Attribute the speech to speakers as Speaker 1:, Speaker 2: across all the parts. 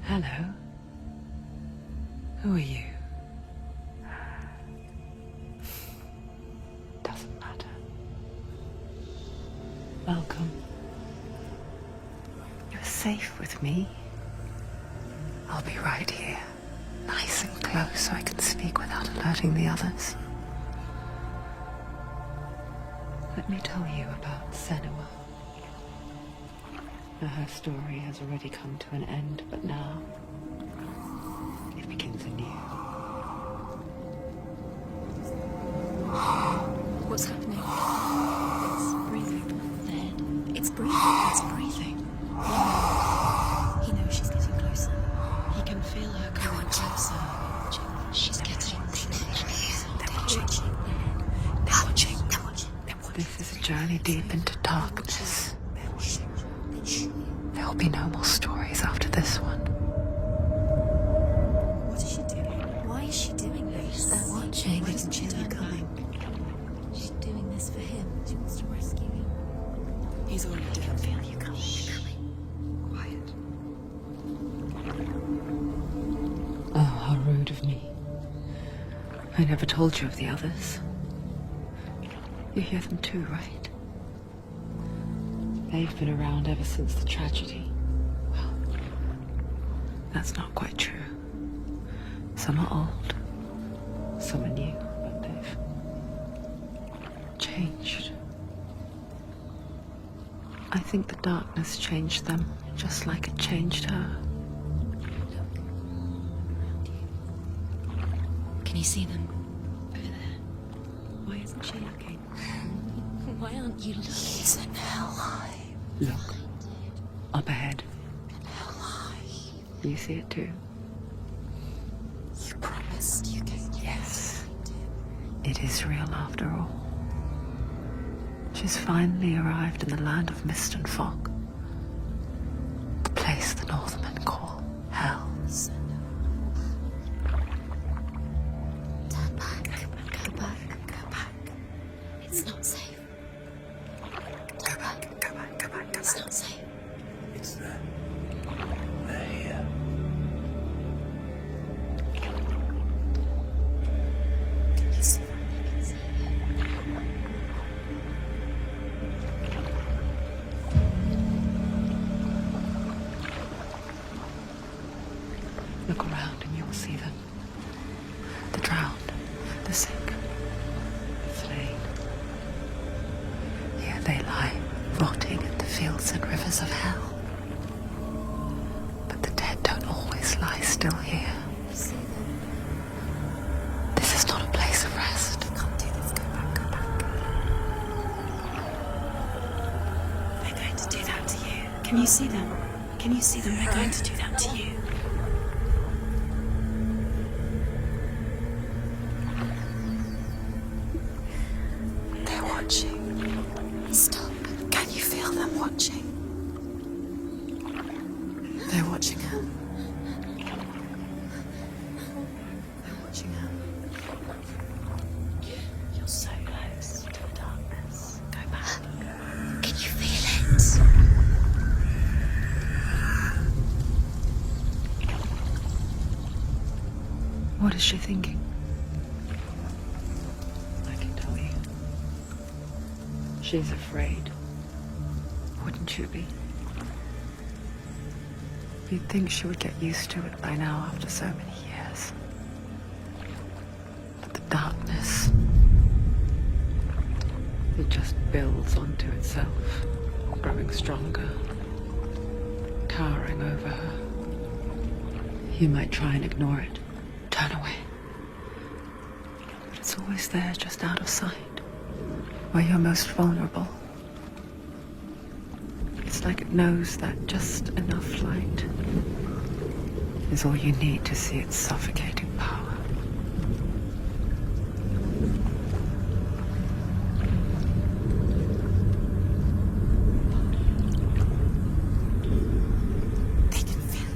Speaker 1: Hello. Who are you? Doesn't matter. Welcome. You're safe with me. I'll be right here, nice and close so I can speak without alerting the others. Let me tell you about Senua. Her story has already come to an end, but now it begins anew.
Speaker 2: What's happening? It's breathing. Then it's breathing. It's breathing. He knows she's getting closer. He can feel her coming closer. She's getting closer. They're watching.
Speaker 1: This is a journey deep into darkness. There'll be no more stories after this one.
Speaker 2: What is she doing? Why is she doing this? They're watching. Why doesn't she turn coming? She's doing this for him. She wants to rescue him. He's already dead. I can feel you coming. Quiet.
Speaker 1: Oh, how rude of me. I never told you of the others. You hear them too, right? They've been around ever since the tragedy. Well, that's not quite true. Some are old, some are new, but they've changed. I think the darkness changed them, just like it changed her.
Speaker 2: Can you see them? Over there. Why isn't she looking? Why aren't you looking? He's in hell high.
Speaker 1: Look, up ahead.
Speaker 2: In hell high.
Speaker 1: You see it too?
Speaker 2: You promised you came.
Speaker 1: Yes. It is real after all. She's finally arrived in the land of mist and fog. The place the Northmen call hell.
Speaker 2: Turn back. Go back. Go back. It's not safe. Go back.
Speaker 1: Go back, go back, go
Speaker 2: It's
Speaker 1: back.
Speaker 2: not safe.
Speaker 3: It's them. They're here.
Speaker 2: Can you see them? I can see
Speaker 1: Look around and you'll see them. The drowned, the sick, the slain. Here they lie, rotting in the fields and rivers of hell. But the dead don't always lie still here.
Speaker 2: You see them?
Speaker 1: This is not a place of rest.
Speaker 2: You can't do this. Go back. Go back. They're going to do that to you. Can you see them? Can you see them? They're going to do that to you. They're watching. Stop. Can you feel them watching? They're watching her. They're watching her. You're so close to the darkness. Go back. Can you feel it?
Speaker 1: What is she thinking? I can tell you. She's afraid. Wouldn't you be? You'd think she would get used to it by now after so many years. But the darkness, it just builds onto itself, growing stronger, towering over her. You might try and ignore it, turn away. But it's always there, just out of sight, where you're most vulnerable. It's like it knows that just enough light is all you need to see its suffocating power.
Speaker 2: They can feel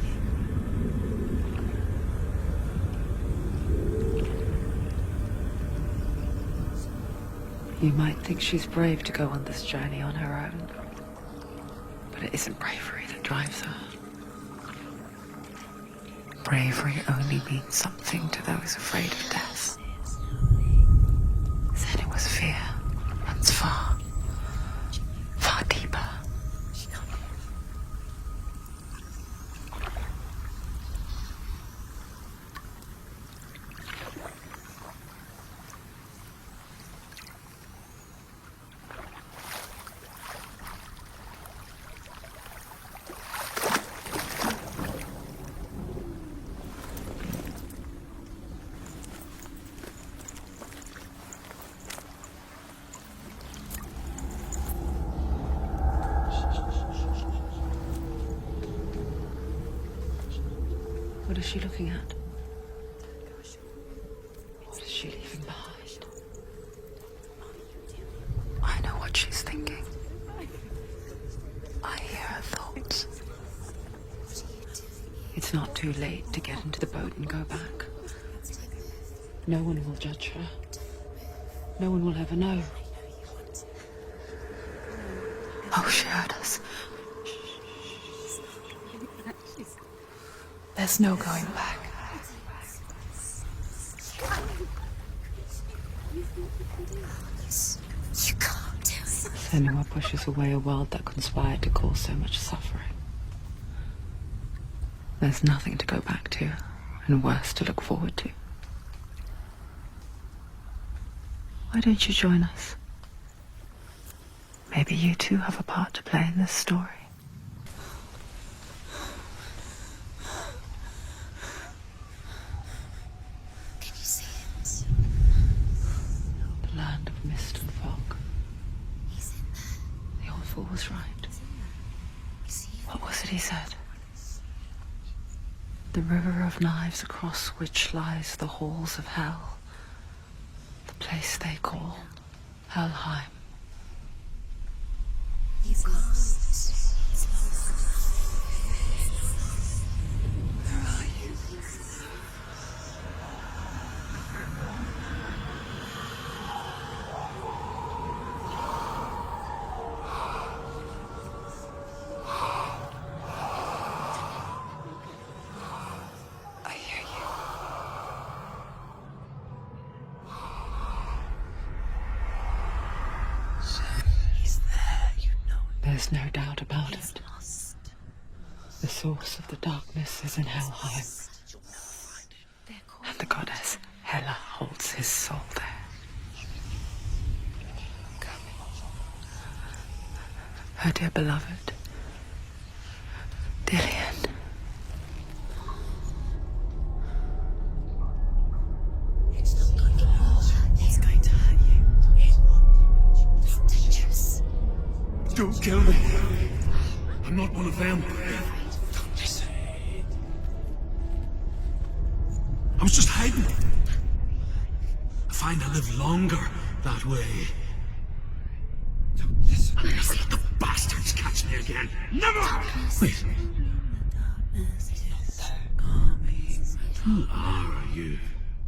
Speaker 2: you.
Speaker 1: You might think she's brave to go on this journey on her own. But it isn't bravery that drives her. bravery only means something to those afraid of death. Then it was fear runs far, far deeper. What is she looking at? What is she leaving behind? I know what she's thinking. I hear her thoughts. It's not too late to get into the boat and go back. No one will judge her. No one will ever know. Oh, she heard us. There's no going back.
Speaker 2: You can't do it.
Speaker 1: Senua pushes away a world that conspired to cause so much suffering. There's nothing to go back to, and worse to look forward to. Why don't you join us? Maybe you too have a part to play in this story.
Speaker 2: Can you see it?
Speaker 1: The land of mist and fog.
Speaker 2: He's in there.
Speaker 1: The old fool was right.
Speaker 2: You see it?
Speaker 1: What was it he said? The river of knives across which lies the halls of hell. The place they call Helheim.
Speaker 2: He's lost. He's lost.
Speaker 1: Where are you? I hear you.
Speaker 3: He's there, you know it.
Speaker 1: There's no doubt about
Speaker 2: He's
Speaker 1: it.
Speaker 2: lost.
Speaker 1: The source of the darkness is in Helheim,
Speaker 2: They're called
Speaker 1: and the goddess Hela holds his soul there. Her dear beloved, Dillian.
Speaker 2: It's not going to hurt. He's going to hurt you. It's dangerous.
Speaker 3: Don't kill me. I'm not one of them. Don't listen. I was just hiding. I find I live longer that way. Don't listen. I'll never let the bastards catch me again. Never! Wait. Who are you?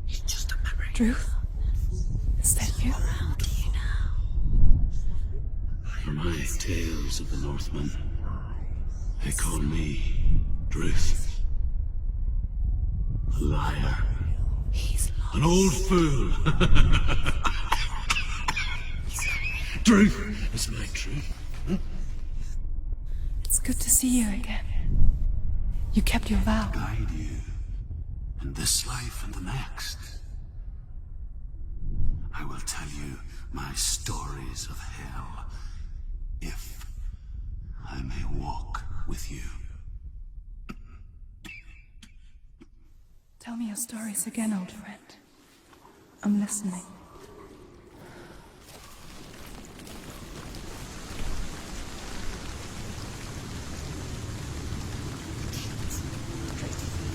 Speaker 3: It's just a memory.
Speaker 1: Drew? Is that you?
Speaker 3: For my tales of the Northmen, they call me Druth. A liar.
Speaker 2: He's lost.
Speaker 3: An old fool. Truth is my truth.
Speaker 4: It's good to see you again. You kept your vow.
Speaker 3: Guide you in this life and the next. I will tell you my stories of hell, if I may walk with you.
Speaker 4: Tell me your stories again, old friend. I'm listening.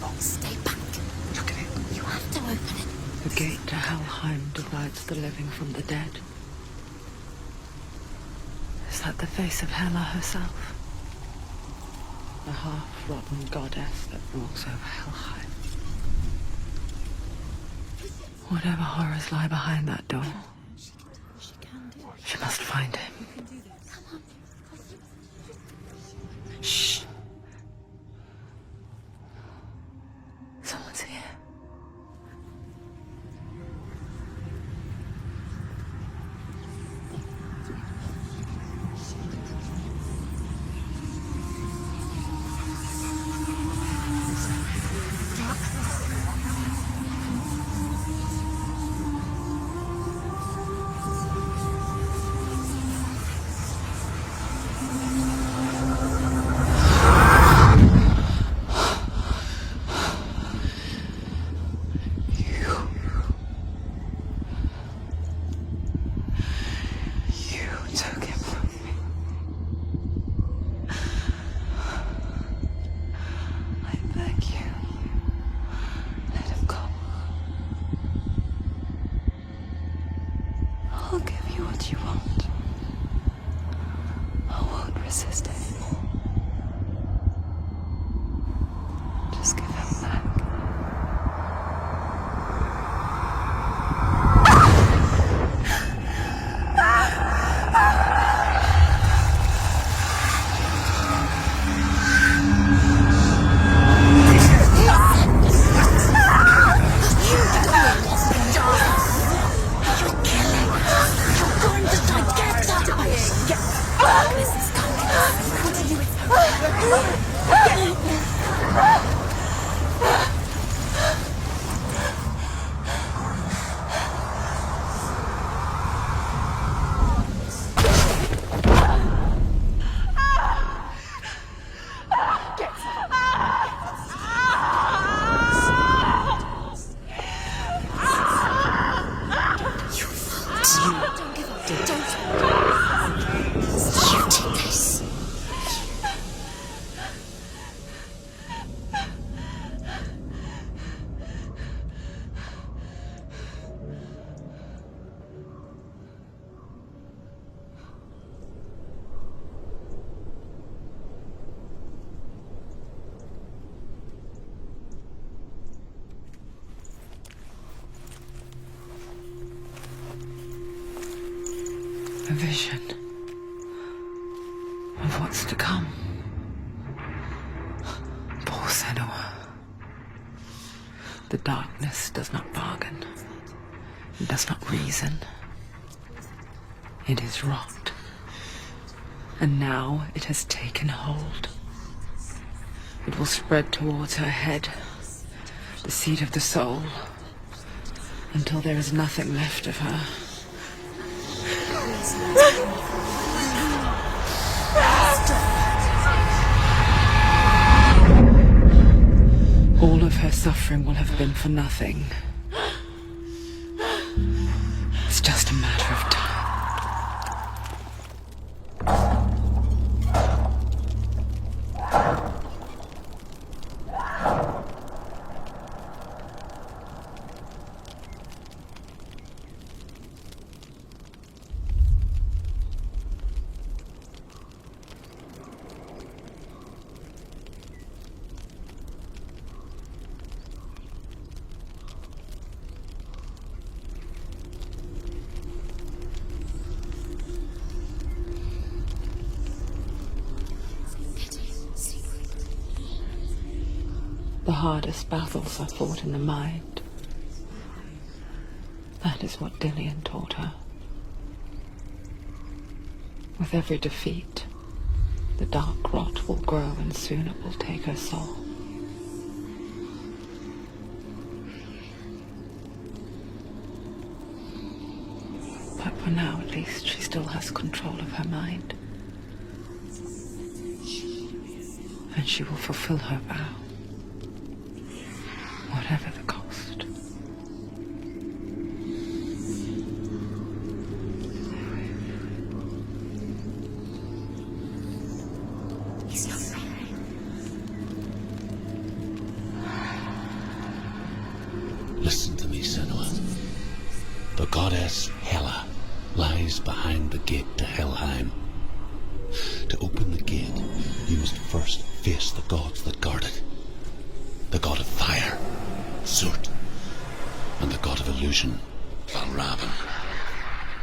Speaker 2: Oh, stay back.
Speaker 1: Look at it.
Speaker 2: You have to open it.
Speaker 1: The gate to Helheim divides the living from the dead. Is that the face of Hela herself? The half-rotten goddess that rules over Helheim. Whatever horrors lie behind that door,
Speaker 2: She can do it.
Speaker 1: she must find him. Shh. took him from me. I beg you, let him go. I'll give you what you want. I won't resist anymore. Just give him back. A vision of what's to come. Poor Senua. The darkness does not bargain. It does not reason. It is wrought. And now it has taken hold. It will spread towards her head, the seat of the soul, until there is nothing left of her. All of her suffering will have been for nothing. It's just a matter of time. The hardest battles are fought in the mind. That is what Dillian taught her. With every defeat, the dark rot will grow and soon it will take her soul. But for now, at least, she still has control of her mind. And she will fulfill her vow. Whatever the cost.
Speaker 2: He's not wrong.
Speaker 3: Listen to me, Senua. The goddess Hela lies behind the gate to Helheim. To open the gate, you must first face the gods that guard it. The god of fire, Surt, and the god of illusion, Valravan.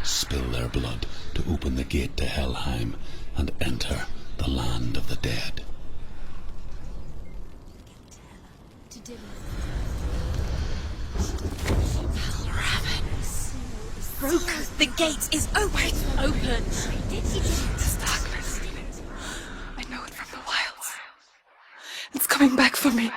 Speaker 3: Spill their blood to open the gate to Helheim and enter the land of the dead.
Speaker 2: Broke. The gate is open. Open.
Speaker 4: This darkness. I know it from the wilds. It's coming back for me.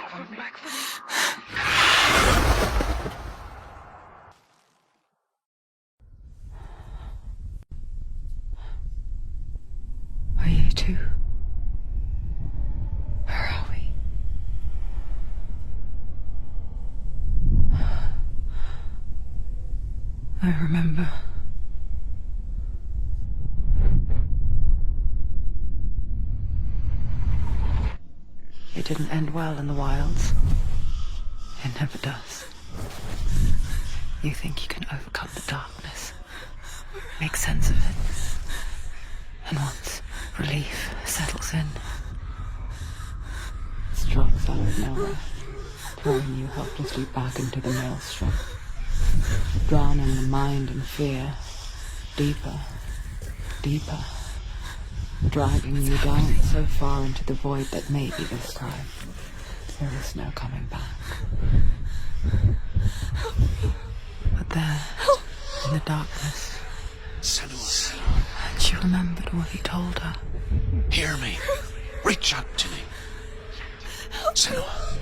Speaker 1: Are you two? Where are we? I remember. didn't end well in the wilds. It never does. You think you can overcome the darkness, make sense of it, and once relief settles in, it strikes out of nowhere, throwing you helplessly back into the maelstrom, drowning the mind in fear, deeper, deeper, dragging you down so far into the void that maybe this time there is no coming back. But there, in the darkness,
Speaker 3: Senua,
Speaker 1: she remembered what he told her.
Speaker 3: hear me. Reach out to me. Senua,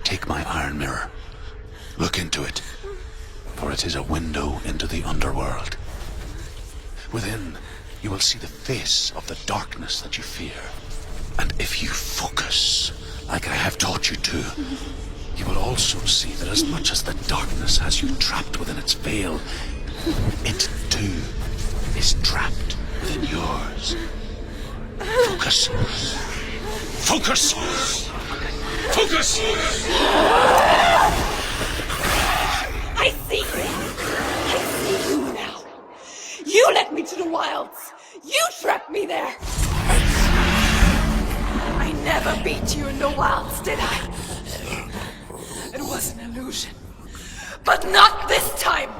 Speaker 3: take my iron mirror. Look into it, for it is a window into the underworld. Within, you will see the face of the darkness that you fear. And if you focus, like I have taught you to, you will also see that as much as the darkness has you trapped within its veil, it too is trapped within yours. Focus. Focus! Focus!
Speaker 4: I see you! I see you now! You led me to the wilds! You trapped me there! I never beat you in the wilds, did I? It was an illusion. But not this time!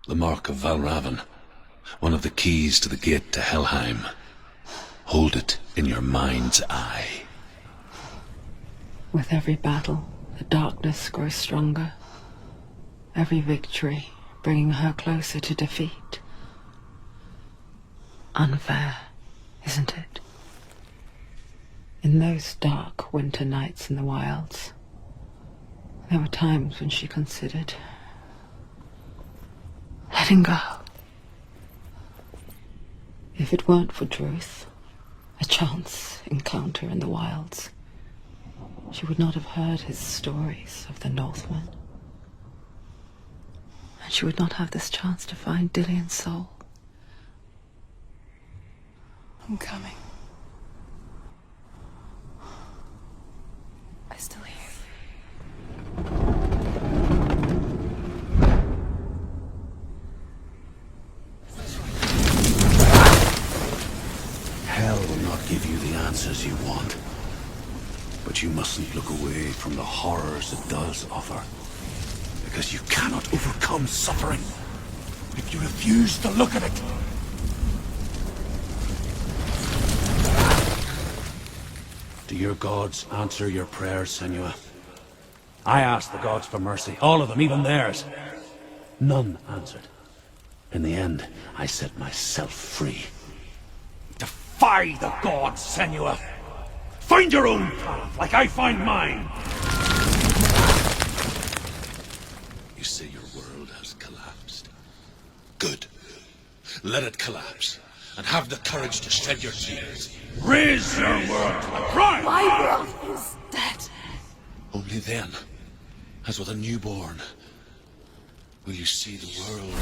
Speaker 3: The mark of Valravan, one of the keys to the gate to Helheim. Hold it in your mind's eye.
Speaker 1: With every battle, the darkness grows stronger. Every victory bringing her closer to defeat. Unfair, isn't it? In those dark winter nights in the wilds, there were times when she considered letting go. If it weren't for Druth, a chance encounter in the wilds, she would not have heard his stories of the Northmen. And she would not have this chance to find Dillion's soul.
Speaker 4: I'm coming. I still hear you.
Speaker 3: Hell will not give you the answers you want. But you mustn't look away from the horrors it does offer. Because you cannot overcome suffering if you refuse to look at it. Do your gods answer your prayers, Senua? I asked the gods for mercy, all of them, even theirs. None answered. In the end, I set myself free. Defy the gods, Senua! Find your own path, like I find mine! You say your world has collapsed. Good. Let it collapse, and have the courage to shed your tears. Raise your world to the prime!
Speaker 4: My world is dead.
Speaker 3: Only then, as with a newborn, will you see the world.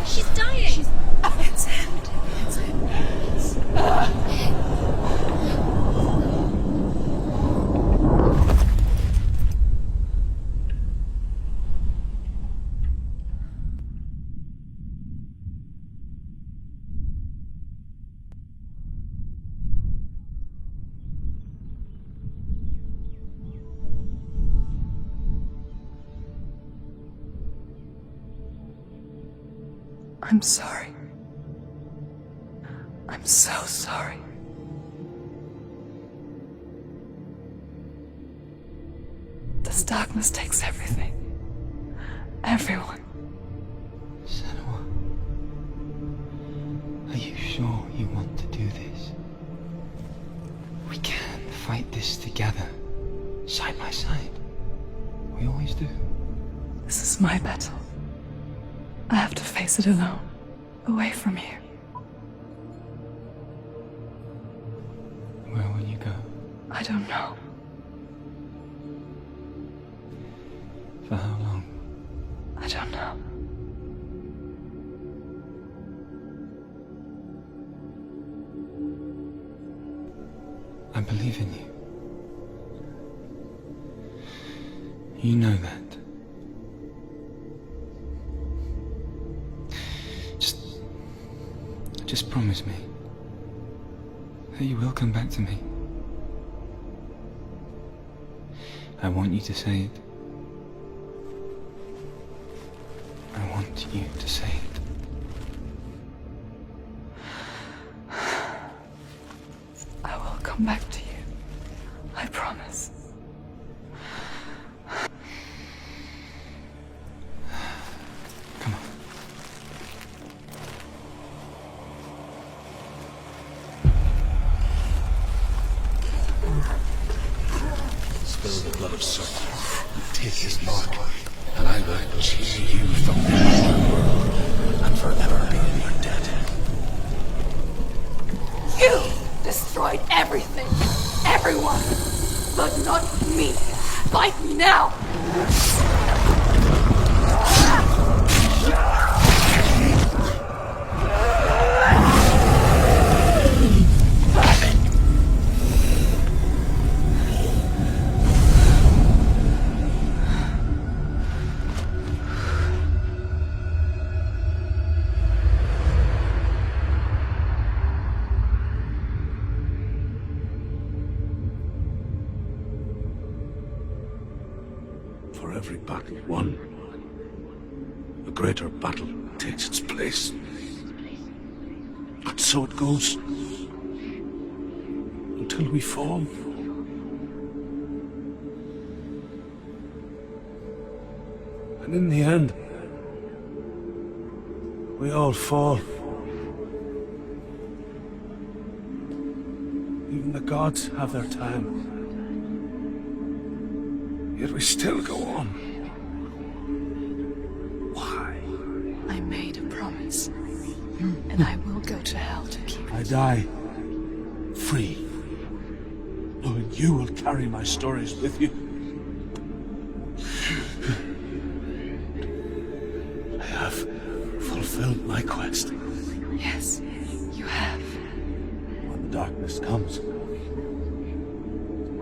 Speaker 2: She's dying!
Speaker 4: It's him. It's him. I'm sorry. I'm so sorry. This darkness takes everything. Everyone.
Speaker 5: Senua, are you sure you want to do this? together, side by side. We always do.
Speaker 6: This is my battle. I have to face it alone, away from you.
Speaker 5: Where will you go?
Speaker 6: I don't know.
Speaker 5: For how long?
Speaker 6: I don't know.
Speaker 5: I believe in you. You know that. Just promise me that you will come back to me. I want you to say it. I want you to say it.
Speaker 6: I will come back to you. I promise.
Speaker 5: Come on.
Speaker 3: Spill the blood of Sir. Take his mark, and I will cheer you from the world and forever be in your debt.
Speaker 4: You destroyed everything, everyone, but not me. Fight me now!
Speaker 3: For every battle won, a greater battle takes its place. And so it goes. Until we fall. And in the end, we all fall. Even the gods have their time. Yet we still go on. Why?
Speaker 6: I made a promise, and I will go to hell to keep it.
Speaker 3: I die free, knowing you will carry my stories with you. I have fulfilled my quest.
Speaker 6: Yes, you have.
Speaker 3: When the darkness comes,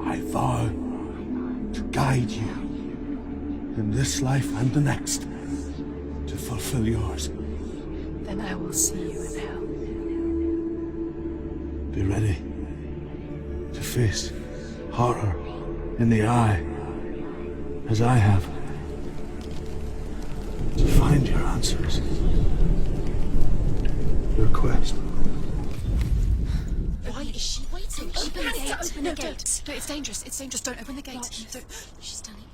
Speaker 3: I vow to guide you in this life and the next to fulfill yours.
Speaker 6: Then I will see you in hell.
Speaker 3: Be ready to face horror in the eye, as I have, to find your answers, your quest.
Speaker 2: Why is she waiting? Open the gate. Open the gate.
Speaker 6: No, it's dangerous. It's dangerous. Don't open the gate.
Speaker 2: Right.
Speaker 6: Don't.
Speaker 2: She's stunning.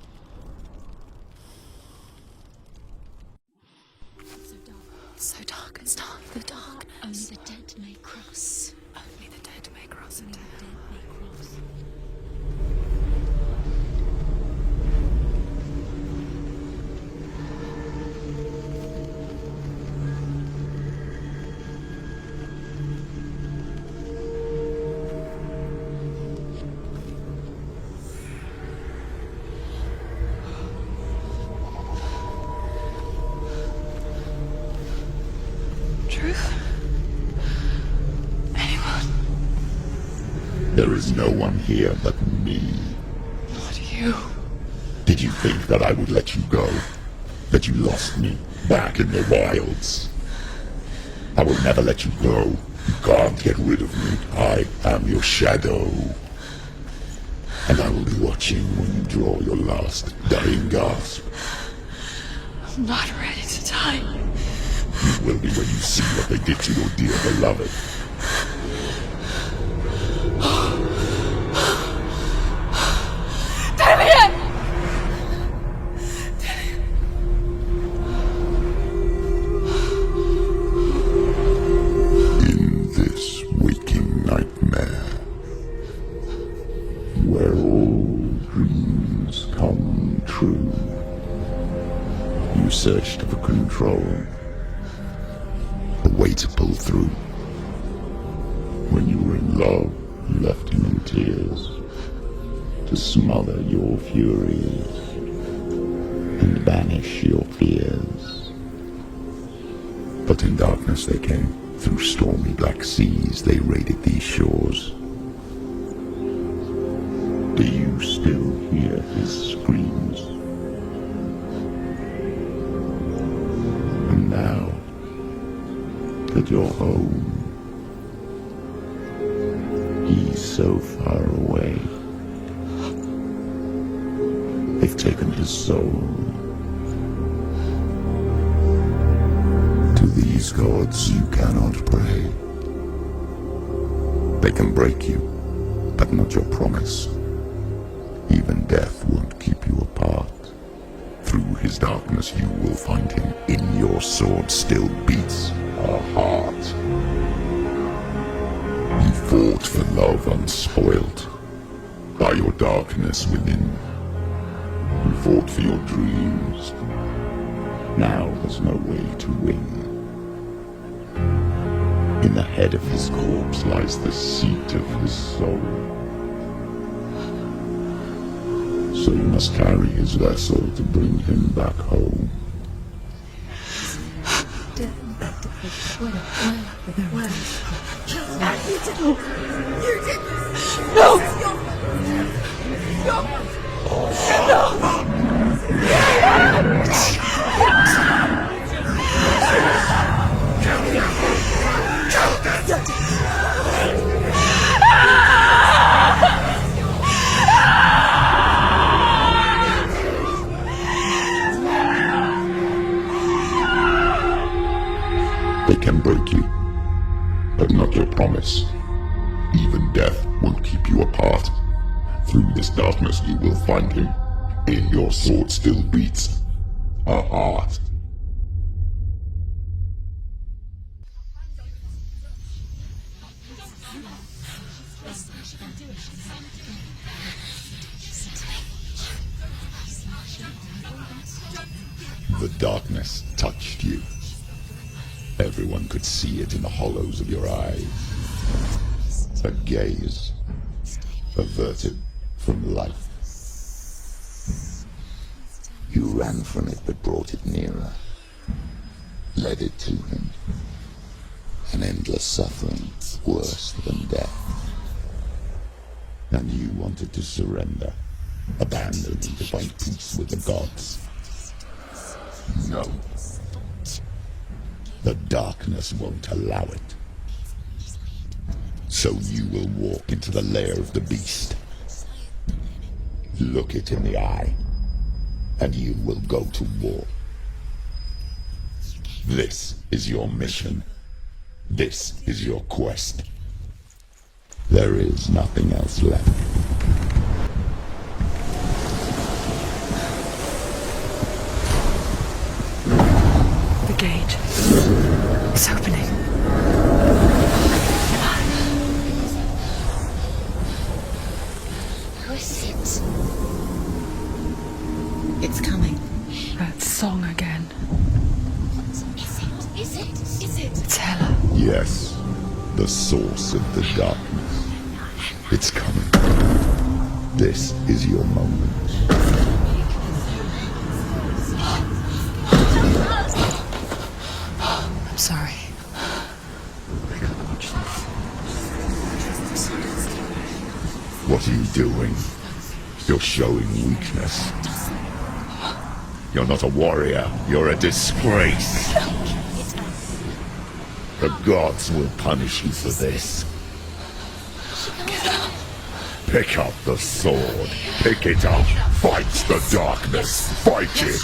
Speaker 2: So dark.
Speaker 6: It's so dark. It's dark. The darkness.
Speaker 2: Only the dead may cross.
Speaker 6: Only the dead may cross
Speaker 2: Only
Speaker 6: into
Speaker 2: the
Speaker 6: hell.
Speaker 2: dead may cross.
Speaker 6: Truth? Anyone?
Speaker 7: There is no one here but me.
Speaker 6: Not you.
Speaker 7: Did you think that I would let you go? That you lost me back in the wilds? I will never let you go. You can't get rid of me. I am your shadow. And I will be watching when you draw your last dying gasp.
Speaker 6: I'm not ready to die.
Speaker 7: You will be when you see what they did to your dear beloved. In this waking nightmare, where You searched for control, a way to pull through. When you were in love, you left him in tears to smother your furies and banish your fears. But in darkness they came, through stormy black seas they raided these shores. Do you still hear his screams? And now that you're home, he's so far away. They've taken his soul. To these gods you cannot pray. They can break you, but not your promise. Even death won't keep you apart. Through his darkness you will find him. In your sword still beats a heart. He fought for love unspoilt by your darkness within. He fought for your dreams. Now there's no way to win. In the head of his corpse lies the seat of his soul. So you must carry his vessel to bring him back home. They can break you, but not your promise. Even death won't keep you apart. Through this darkness you will find him. In your sword still beats a heart. The darkness touched you. Everyone could see it in the hollows of your eyes. A gaze averted from life. You ran from it but brought it nearer. Led it to him. An endless suffering worse than death. And you wanted to surrender. Abandon to find peace with the gods. No. The darkness won't allow it. So you will walk into the lair of the beast. Look it in the eye, and you will go to war. This is your mission. This is your quest. There is nothing else left.
Speaker 1: The gate. It's opening.
Speaker 2: Who is it? It's coming.
Speaker 1: That song again.
Speaker 2: Is it?
Speaker 1: It's Hela.
Speaker 7: Yes, the source of the darkness. It's coming. This is your moment.
Speaker 1: I'm sorry. I can't watch this.
Speaker 7: What are you doing? You're showing weakness. You're not a warrior. You're a disgrace. The gods will punish you for this. Pick up the sword. Pick it up. Fight the darkness. Fight it.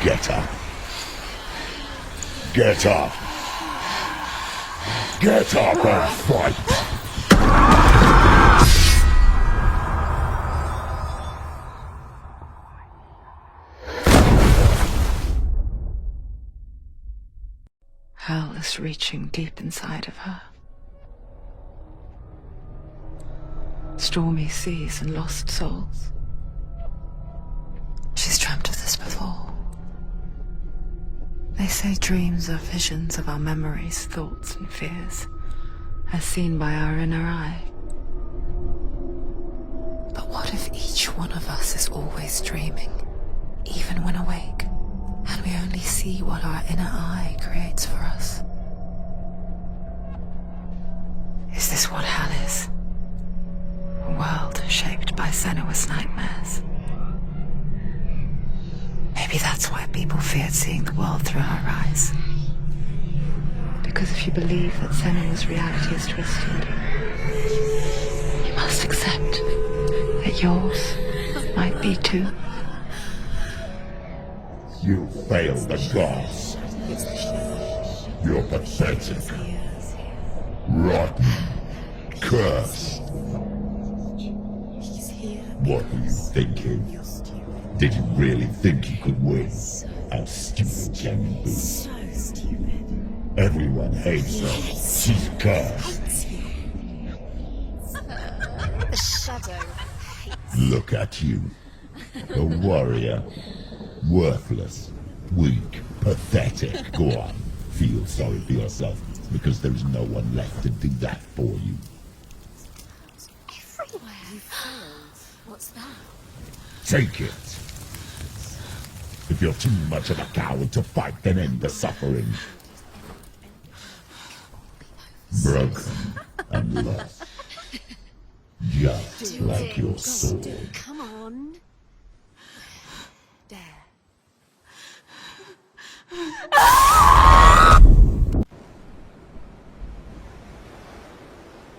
Speaker 7: Get up. Get up. Get up and fight.
Speaker 1: Hell is reaching deep inside of her. Stormy seas and lost souls. this before. They say dreams are visions of our memories, thoughts, and fears, as seen by our inner eye. But what if each one of us is always dreaming, even when awake, and we only see what our inner eye creates for us? Is this what hell is? A world shaped by Senua's nightmares. Maybe that's why people feared seeing the world through her eyes. Because if you believe that Senua's reality is twisted, you must accept that yours might be too.
Speaker 7: You failed the gods. You're pathetic. Rotten. Cursed. What were you thinking? Did you really think you could win? How stupid can you be?
Speaker 2: So stupid.
Speaker 7: Everyone hates her. She's cursed.
Speaker 2: The shadow hates.
Speaker 7: Look at you. A warrior. Worthless. Weak. Pathetic. Go on. Feel sorry for yourself, because there's no one left to do that for you.
Speaker 2: Everywhere. You failed. What's that?
Speaker 7: Take it. If you're too much of a coward to fight, then end the suffering. Broken and lost. Just like your sword.
Speaker 2: Come on. Dare.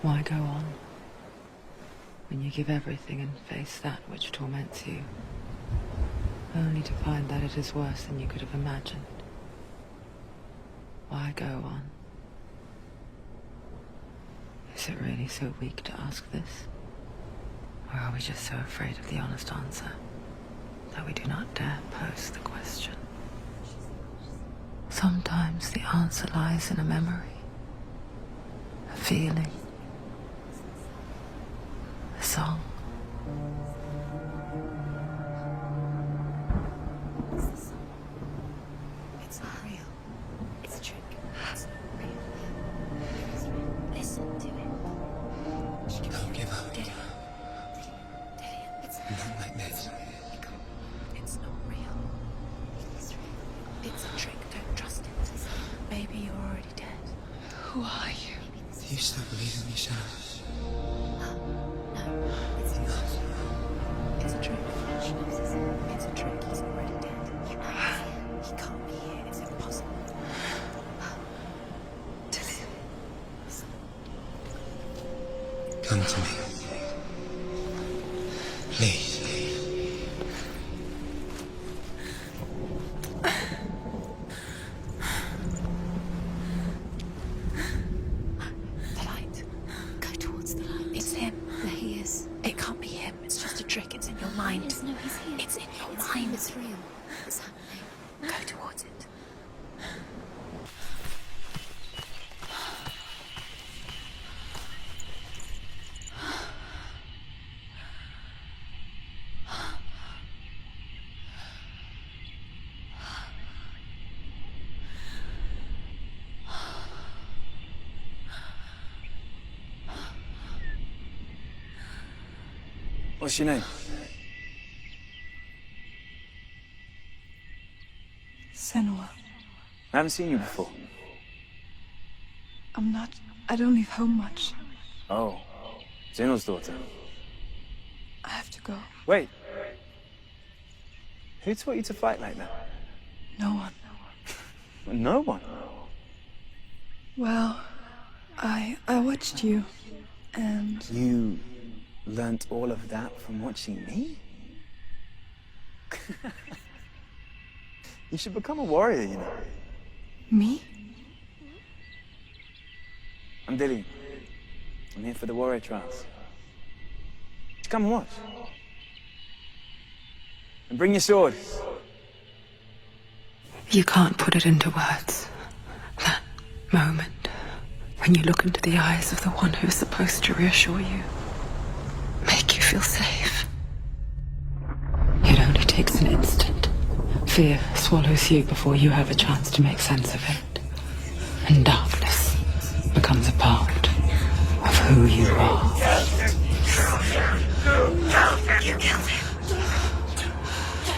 Speaker 1: Why go on when you give everything and face that which torments you, only to find that it is worse than you could have imagined? Why go on? Is it really so weak to ask this? Or are we just so afraid of the honest answer that we do not dare pose the question? Sometimes the answer lies in a memory, a feeling, a song.
Speaker 2: It's not real. It's a trick. It's not real. It is real. Listen to it.
Speaker 5: Don't give up.
Speaker 2: Did it? It's
Speaker 5: Not like this.
Speaker 2: It's not real. It is real. It's a trick. Don't trust it. Maybe you're already dead.
Speaker 6: Who are you?
Speaker 5: Do you still believe in me, Shadows?
Speaker 2: No, it's not. It's a trick. It's a trick. He's already dead. He can't be here. It's impossible.
Speaker 5: Come to me. Please.
Speaker 2: The light. Go towards the light. It's him. There he is. It can't be him. It's just a trick. It's in your mind. No, he's here. It's in your mind. It's real. It's happening. Go towards it.
Speaker 5: What's your name?
Speaker 6: Senua.
Speaker 5: I haven't seen you before.
Speaker 6: I don't leave home much.
Speaker 5: Oh, Zeno's daughter.
Speaker 6: I have to go.
Speaker 5: Wait. Who taught you to fight like that?
Speaker 6: No one.
Speaker 5: No one.
Speaker 6: Well, I watched you, and
Speaker 5: You learnt all of that from watching me? You should become a warrior, you know.
Speaker 6: me?
Speaker 5: I'm Dilly. I'm here for the warrior trials. Come and watch. And bring your sword.
Speaker 1: You can't put it into words. That moment when you look into the eyes of the one who is supposed to reassure you, make you feel safe. It only takes an instant, Fear swallows you before you have a chance to make sense of it. And darkness becomes a part of who you are.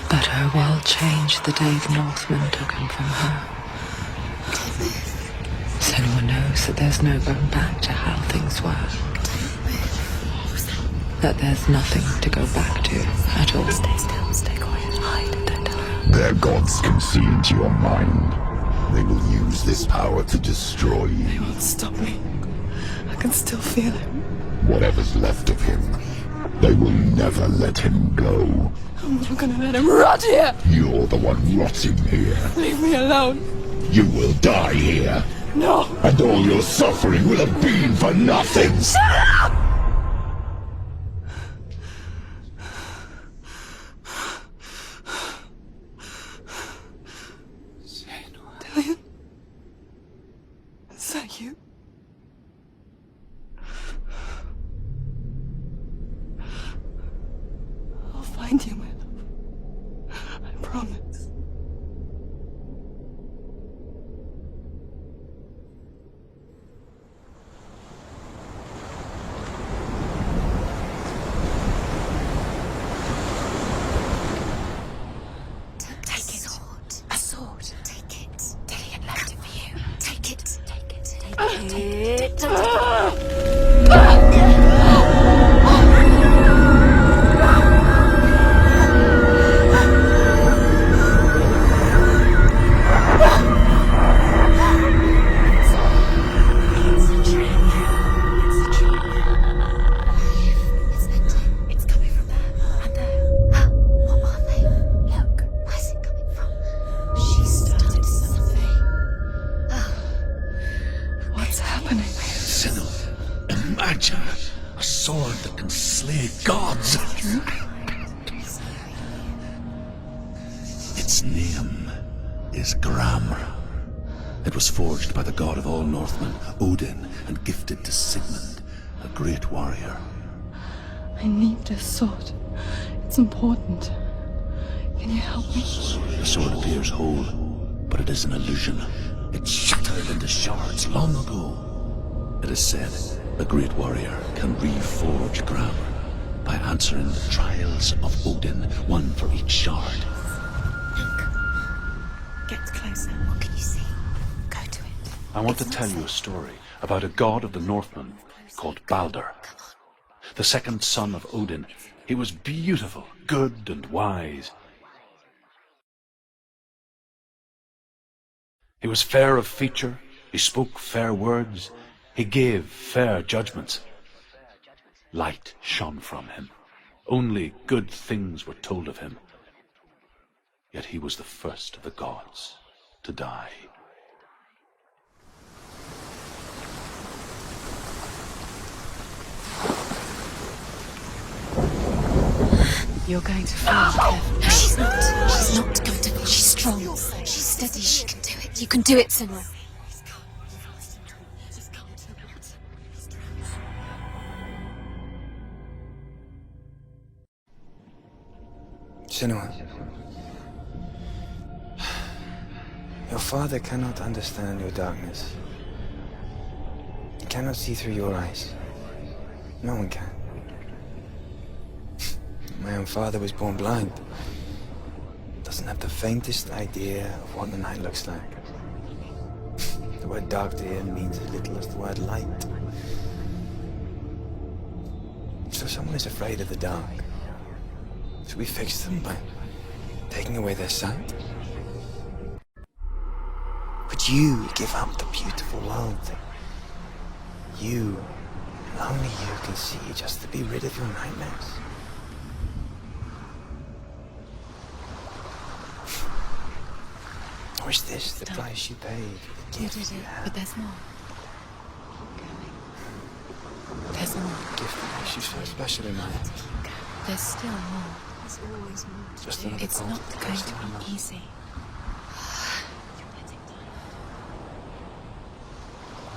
Speaker 1: But her world changed the day the Northmen took him from her. Senua knows that there's no going back to how things were. That there's nothing to go back to at all.
Speaker 2: Stay still, stay quiet, hide, don't tell her.
Speaker 7: Their gods can see into your mind. They will use this power to destroy
Speaker 6: They
Speaker 7: you.
Speaker 6: won't stop me. I can still feel him.
Speaker 7: Whatever's left of him, they will never let him go.
Speaker 6: I'm not gonna let him rot here.
Speaker 7: You're the one rotting here.
Speaker 6: Leave me alone.
Speaker 7: You will die here.
Speaker 6: No.
Speaker 7: And all your suffering will have been for nothing.
Speaker 6: Dillion? Is that you? I'll find you, my love. I promise.
Speaker 2: Take it. A sword. Take it. Dillion left it for you. Take it. Take it. Take it. It's empty. It's coming from there. And there. What are they? Look. Where's it coming from? She started something.
Speaker 6: What's happening?
Speaker 3: Senua, imagine a sword that can slay gods. Its name is Gram. It was forged by the god of all Northmen, Odin, and gifted to Sigmund, a great warrior.
Speaker 6: I need this sword. It's important. Can you help me?
Speaker 3: The sword appears whole, but it is an illusion. It shattered into shards long ago. It is said the great warrior can reforge Gram by answering the trials of Odin, one for each shard.
Speaker 2: Get closer. What can you see? Go to it.
Speaker 8: I want to tell you a story about a god of the Northmen called Balder. The second son of Odin. He was beautiful, good, and wise. He was fair of feature, he spoke fair words, he gave fair judgments. Light shone from him. Only good things were told of him. Yet he was the first of the gods to die.
Speaker 1: You're going to fall carefully.
Speaker 2: No, she's not. She's not going to fall. She's strong. She's steady. She can do it. You can do it, Senua.
Speaker 5: Senua, your father cannot understand your darkness. He cannot see through your eyes. No one can. My own father was born blind. Doesn't have the faintest idea of what the night looks like. The word dark to him means as little as the word light. So someone is afraid of the dark. Should we fix them by taking away their sight? Would you give up the beautiful world that you, and only you, can see just to be rid of your nightmares? Or is this the price you paid for the
Speaker 2: You
Speaker 5: gift
Speaker 2: did
Speaker 5: you
Speaker 2: it,
Speaker 5: have?
Speaker 2: but there's more. There's more.
Speaker 5: The gift that makes you so special in my eyes.
Speaker 2: There's still more. There's always more to
Speaker 5: Just
Speaker 2: do.
Speaker 5: another
Speaker 2: It's
Speaker 5: call
Speaker 2: not
Speaker 5: to
Speaker 2: going
Speaker 5: Christ
Speaker 2: to
Speaker 5: in my mouth.
Speaker 2: be easy.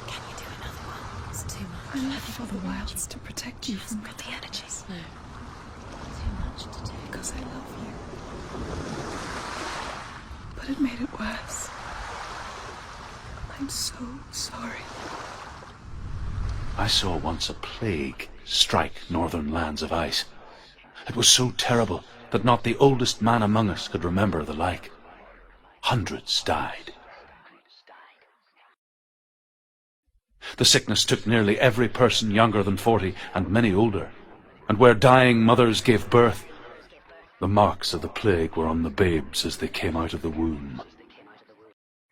Speaker 2: Can you do another one? It's too much.
Speaker 6: I left for the wilds to protect you from
Speaker 2: Got the energies. No. Too much to do.
Speaker 6: because I love you. But it made it worse. I'm so sorry.
Speaker 8: I saw once a plague strike northern lands of ice. It was so terrible that not the oldest man among us could remember the like. Hundreds died. The sickness took nearly every person younger than 40 and many older. And where dying mothers gave birth, the marks of the plague were on the babes as they came out of the womb.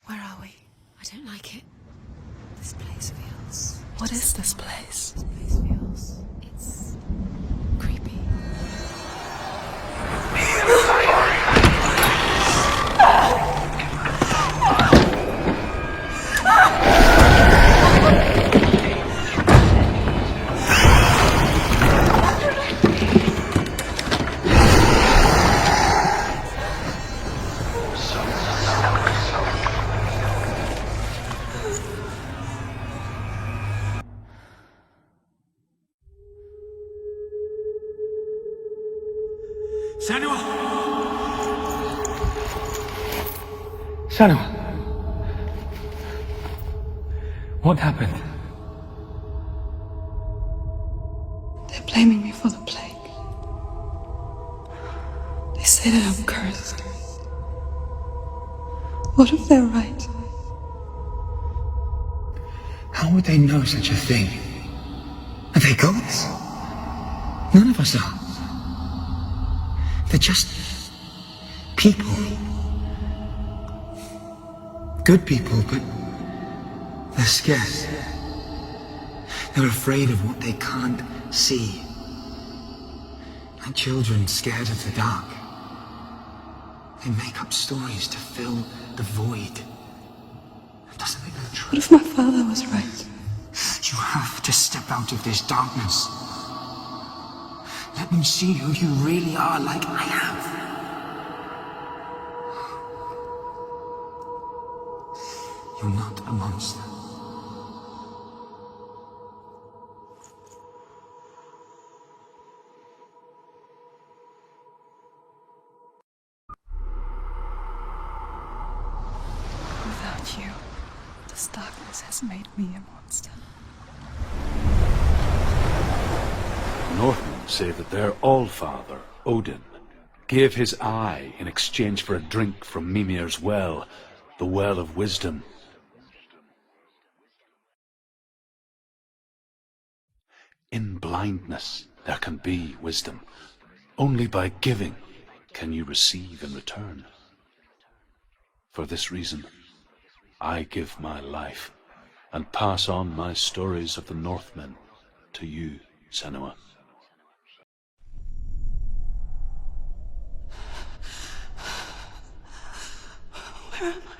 Speaker 2: Where are we? I don't like it. This place feels...
Speaker 6: What is this place?
Speaker 2: This place feels... It's... creepy.
Speaker 5: Senua! Senua! What happened?
Speaker 6: They're blaming me for the plague. They say that I'm cursed. What if they're right?
Speaker 5: How would they know such a thing? Are they gods? None of us are. They're just people. Good people, but they're scared. They're afraid of what they can't see. Like children scared of the dark. They make up stories to fill the void. That doesn't make them true.
Speaker 6: What if my father was right?
Speaker 5: You have to step out of this darkness. Let them see who you really are, like I have. You're not a monster.
Speaker 6: Without you, this darkness has made me a monster.
Speaker 8: Northmen say that their Allfather, Odin, gave his eye in exchange for a drink from Mimir's well, the well of wisdom. In blindness there can be wisdom. Only by giving can you receive in return. For this reason, I give my life and pass on my stories of the Northmen to you, Senua.
Speaker 6: Where am I?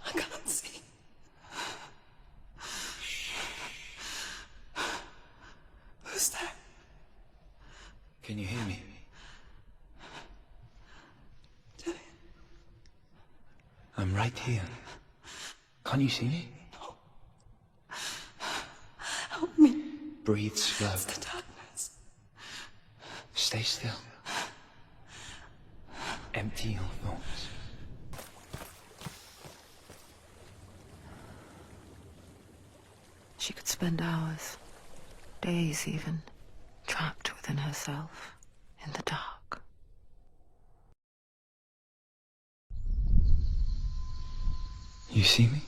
Speaker 6: I can't see. Who's there?
Speaker 5: Can you hear me? I'm right here. Can't you see me?
Speaker 6: No. Help me.
Speaker 5: Breathe slow.
Speaker 6: It's the darkness.
Speaker 5: Stay still. Empty your thoughts.
Speaker 1: She could spend hours, days even, trapped within herself, in the dark.
Speaker 5: You see me?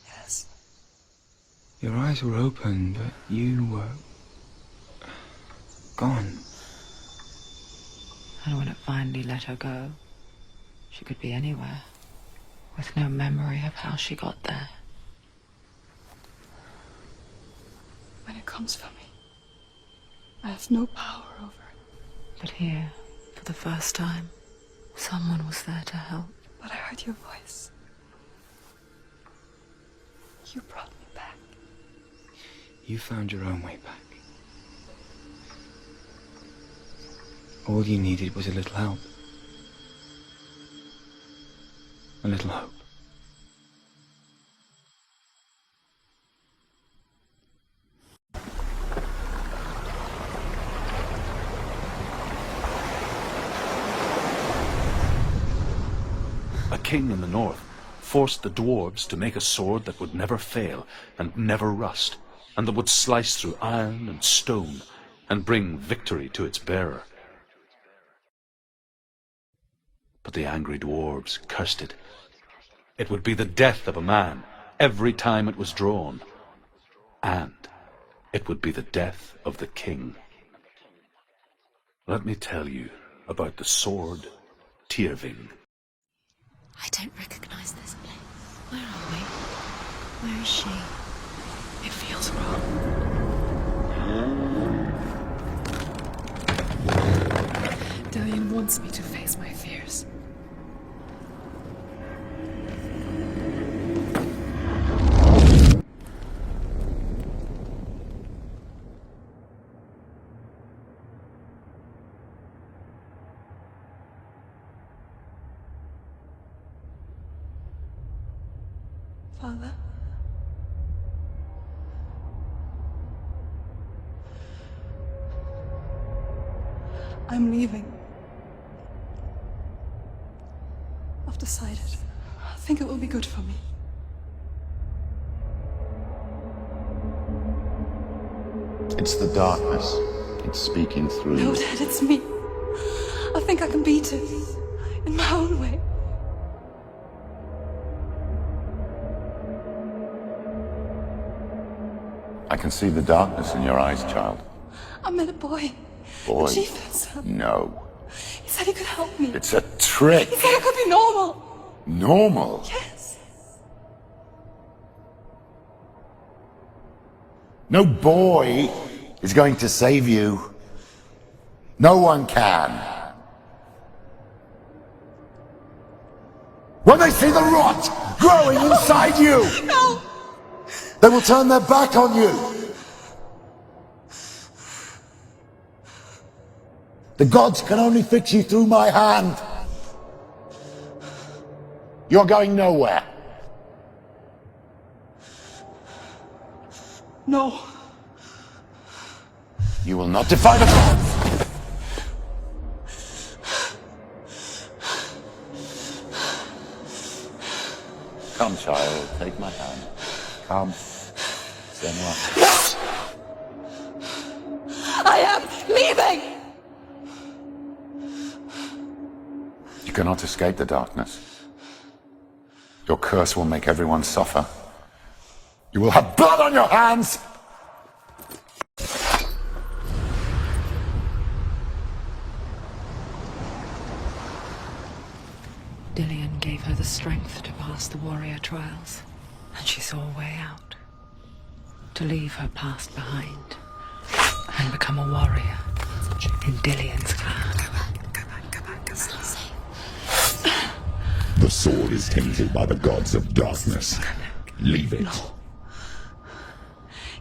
Speaker 6: Yes.
Speaker 5: Your eyes were open, but you were gone.
Speaker 1: And when it finally let her go, she could be anywhere, with no memory of how she got there.
Speaker 6: When it comes for me, I have no power over it.
Speaker 1: But here, for the first time, someone was there to help.
Speaker 6: But I heard your voice. You brought me back.
Speaker 5: You found your own way back. All you needed was a little help. A little hope.
Speaker 8: king in the north, forced the dwarves to make a sword that would never fail and never rust, and that would slice through iron and stone and bring victory to its bearer. But the angry dwarves cursed it. It would be the death of a man every time it was drawn, and it would be the death of the king. Let me tell you about the sword Tyrving.
Speaker 2: I don't recognize this place. Where are we? Where is she?
Speaker 6: It feels wrong. Dillian wants me to face my fears. Father? I'm leaving. I've decided. I think it will be good for me.
Speaker 9: It's the darkness. It's speaking through
Speaker 6: No,
Speaker 9: you.
Speaker 6: Dad, it's me. I think I can beat it. In my own way.
Speaker 9: I can see the darkness in your eyes, child.
Speaker 6: I met a boy.
Speaker 9: Boy.
Speaker 6: A chieftain.
Speaker 9: No.
Speaker 6: He said he could help me.
Speaker 9: It's a trick.
Speaker 6: He said I could be normal.
Speaker 9: Normal.
Speaker 6: Yes.
Speaker 9: No boy is going to save you. No one can. When they see the rot growing inside you,
Speaker 6: No!
Speaker 9: they will turn their back on you. The gods can only fix you through my hand. You're going nowhere.
Speaker 6: No.
Speaker 9: You will not defy the gods. Come, child, take my hand. Come. Senua.
Speaker 4: I am leaving!
Speaker 9: You cannot escape the darkness. Your curse will make everyone suffer. You will have blood on your hands!
Speaker 1: Dillian gave her the strength to pass the warrior trials, and she saw a way out. To leave her past behind and become a warrior in Dillian's clan.
Speaker 7: The sword is tainted by the gods of darkness. Leave it.
Speaker 6: No.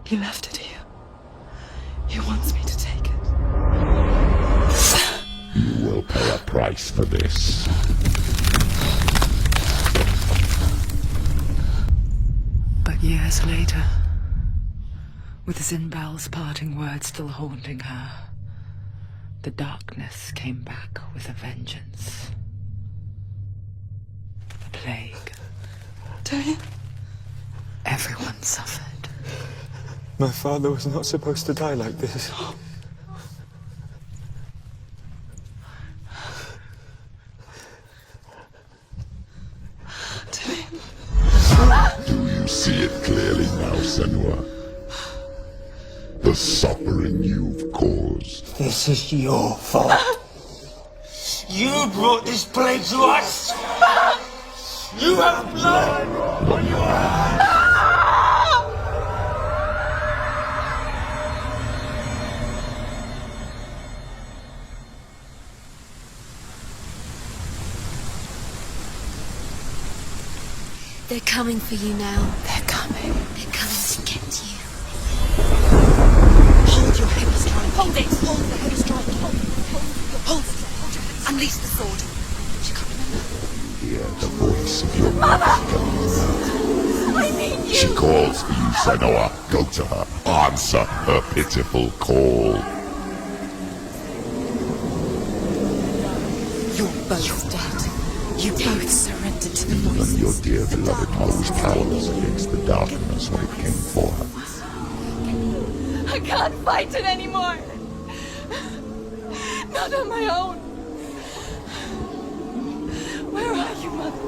Speaker 6: He left it here. He wants me to take it.
Speaker 7: You will pay a price for this.
Speaker 1: But years later, with Zinbal's parting words still haunting her, the darkness came back with a vengeance. The plague.
Speaker 6: Dillian?
Speaker 1: Everyone suffered.
Speaker 10: My father was not supposed to die like this.
Speaker 7: Do you see it clearly now, Senua? The suffering you've caused.
Speaker 11: This is your fault. You brought this plague to us. You have blood on your hands.
Speaker 2: They're coming for you now.
Speaker 1: They're coming.
Speaker 2: They're coming to get you.
Speaker 4: Hold your heavy strike. Hold it. Hold the heavy strike. Hold it. Unleash the sword. She can't remember.
Speaker 7: Hear the voice of your mother.
Speaker 4: I need you.
Speaker 7: She calls for you, Senua. Go to her. Answer her pitiful call.
Speaker 4: You're both dead. You both surrendered.
Speaker 2: attentive to the
Speaker 7: Even
Speaker 2: voices.
Speaker 7: your dear beloved mother was powerless against the darkness when it came for her.
Speaker 4: I can't fight it anymore. Not on my own. Where are you, Mother?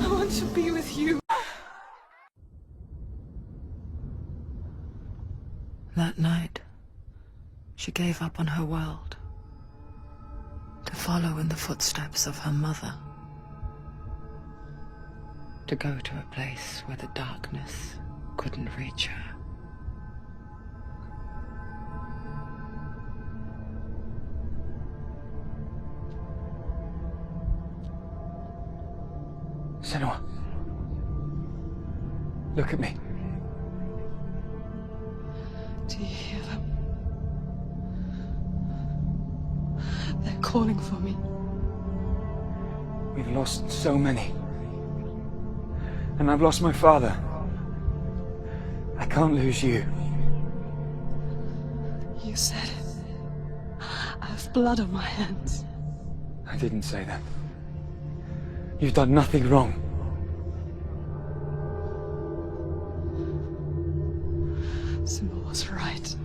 Speaker 4: I want to be with you.
Speaker 1: That night, she gave up on her world to follow in the footsteps of her mother, to go to a place where the darkness couldn't reach her.
Speaker 10: Senua. Look at me.
Speaker 6: Do you hear them? They're calling for me.
Speaker 10: We've lost so many. And I've lost my father. I can't lose you.
Speaker 6: You said it. I have blood on my hands.
Speaker 10: I didn't say that. You've done nothing wrong.
Speaker 6: Symbol was right.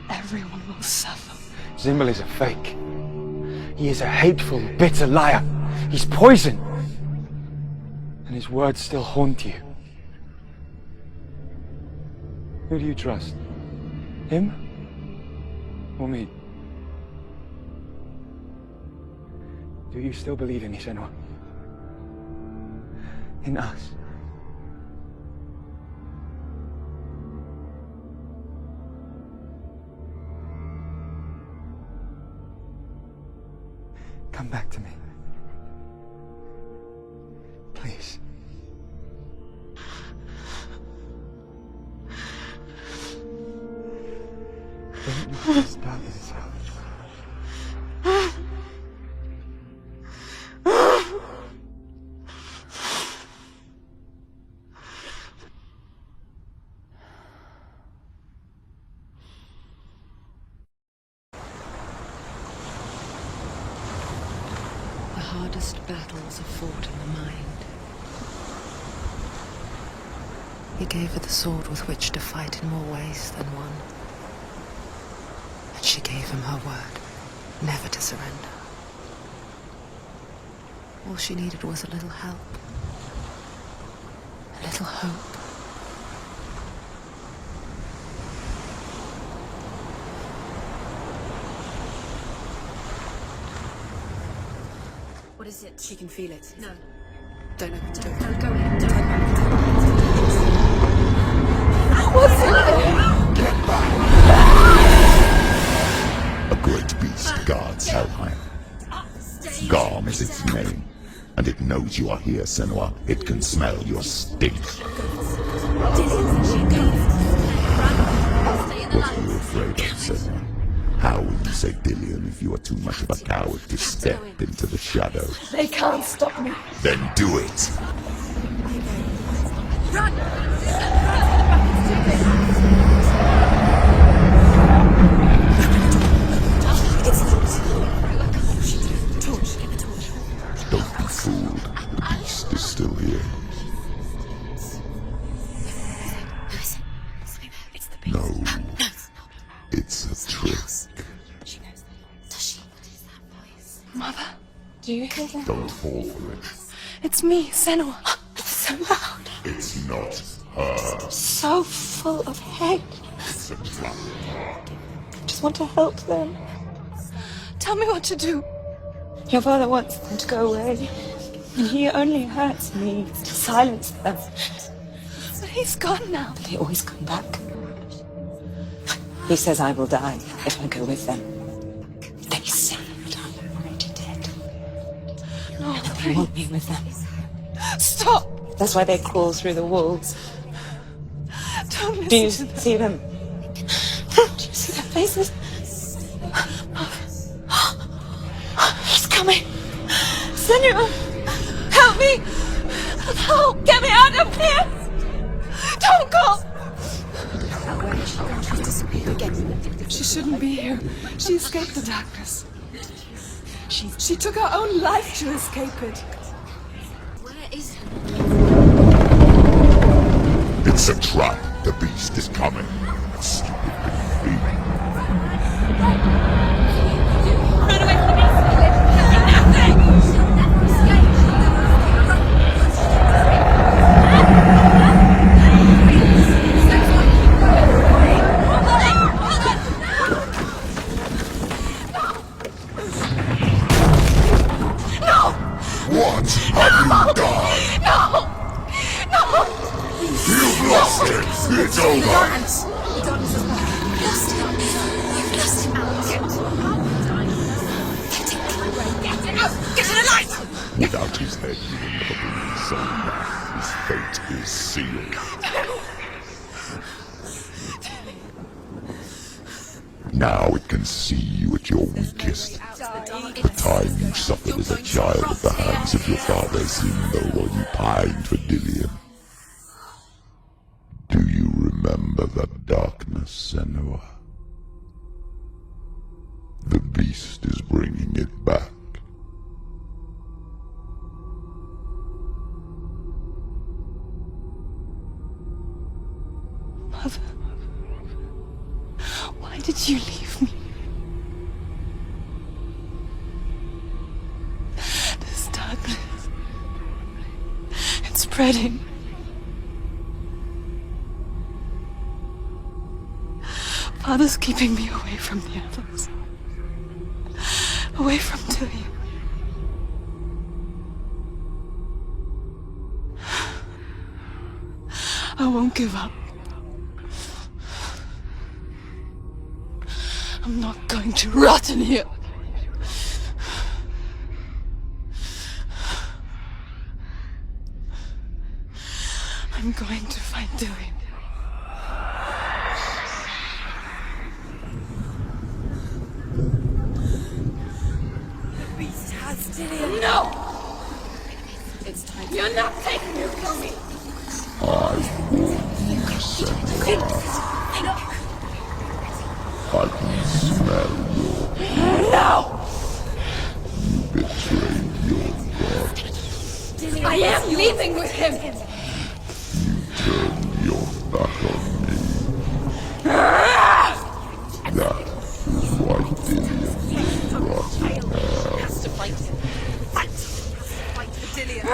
Speaker 6: Everyone will suffer.
Speaker 10: Zimbel is a fake. He is a hateful, bitter liar. He's poison. And his words still haunt you. Who do you trust? Him? Or me? Do you still believe in me, Senua? In us? Come back to me. Please. Don't let this darkness out.
Speaker 1: The hardest battles are fought in the mind. He gave her the sword with which to fight in more ways than one. And she gave him her word, never to surrender. All she needed was a little help, a little hope.
Speaker 2: What is it?
Speaker 4: She can feel it.
Speaker 2: No.
Speaker 4: Don't open the door.
Speaker 2: Don't go in. Don't.
Speaker 4: What's in there?
Speaker 7: A great beast guards Helheim. Garm is its name, and it knows you are here, Senua. It can smell your stink. What are you afraid of, Senua? How will you say Dillion if you are too much of a coward to step into the shadows?
Speaker 4: They can't stop me.
Speaker 7: Then do it! Don't be fooled. The beast is still here. No. It's a trick.
Speaker 6: Mother, do you hear them?
Speaker 7: Don't fall for it.
Speaker 6: It's me, Senua. It's so loud.
Speaker 7: It's not her.
Speaker 6: So full of hate.
Speaker 7: It's a trap.
Speaker 6: I just want to help them. Tell me what to do. Your father wants them to go away. And he only hurts me to silence them. But he's gone now.
Speaker 12: They always come back. He says I will die if I go with them. They say that I'm already dead.
Speaker 6: No,
Speaker 12: They
Speaker 6: please.
Speaker 12: want me with them.
Speaker 6: Stop.
Speaker 12: That's why they crawl through the walls.
Speaker 6: Don't
Speaker 12: Do you
Speaker 6: listen to them.
Speaker 12: see them? Do you see their faces? He's coming.
Speaker 6: Senua, help me. Oh, get me out of here. Don't go.
Speaker 2: She's disappeared again.
Speaker 6: She shouldn't be here. She escaped the darkness. She took her own life to escape it.
Speaker 2: Where is he?
Speaker 7: It's a trap. The beast is coming. Stupid thing.
Speaker 4: Run away from the beast! Nothing! She'll never escape!
Speaker 7: What have you done?
Speaker 4: No! No!
Speaker 7: You've lost it. It's over.
Speaker 2: The darkness is back. Lost him. You've lost him out.
Speaker 4: Get it out! Get to the light!
Speaker 7: Without his head, you will never bring his soul back. His fate is sealed. Now it can see you at your weakest. The time you suffered as a child at the hands of your father Zindo while you pined for Dillion. Do you remember that darkness, Senua? The beast is bringing it back.
Speaker 6: Mother, why did you leave me? This darkness, it's spreading. Father's keeping me away from the others. Away from Tilly. I won't give up. I'm not going to rot in here. I'm going to find Dillion.
Speaker 4: The beast has Dillion. No!
Speaker 2: It's time.
Speaker 4: You're not taking her from me!
Speaker 7: I warn you, Senua. I can smell your...
Speaker 4: No!
Speaker 7: You betrayed your god.
Speaker 4: I am leaving with him!
Speaker 7: You turned your back on me. That is why Dillion will rot in hell.
Speaker 4: Has to fight him. Fight! Fight for Dillion!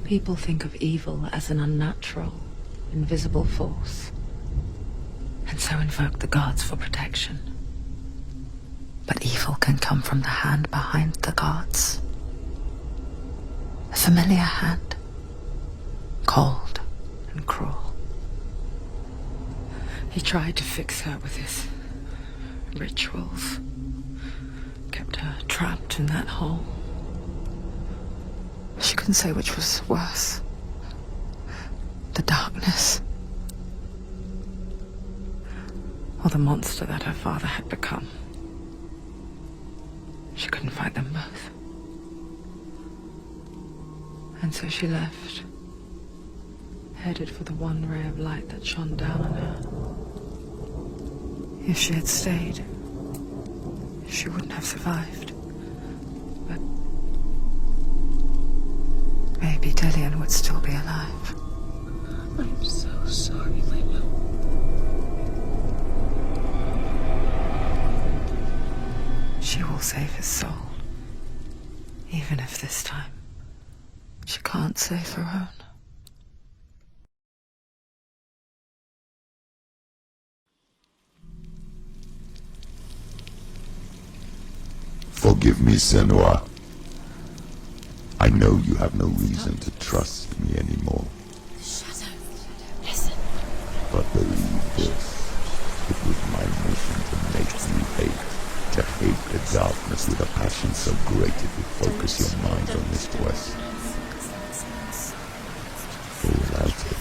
Speaker 1: People think of evil as an unnatural, invisible force, and so invoke the gods for protection. But evil can come from the hand behind the gods. A familiar hand, cold and cruel. He tried to fix her with his rituals, kept her trapped in that hole. She couldn't say which was worse. The darkness, or the monster that her father had become. She couldn't fight them both. And so she left, headed for the one ray of light that shone down on her. If she had stayed, she wouldn't have survived. But maybe Dillion would still be alive.
Speaker 6: I'm so sorry, my love.
Speaker 1: She will save his soul. Even if this time she can't save her own.
Speaker 7: Forgive me, Senua. I know you have no reason to trust me anymore.
Speaker 2: Shadow, listen.
Speaker 7: But believe this, it was my mission to make you hate to hate the darkness with a passion so great it would focus your mind on this quest. For without it,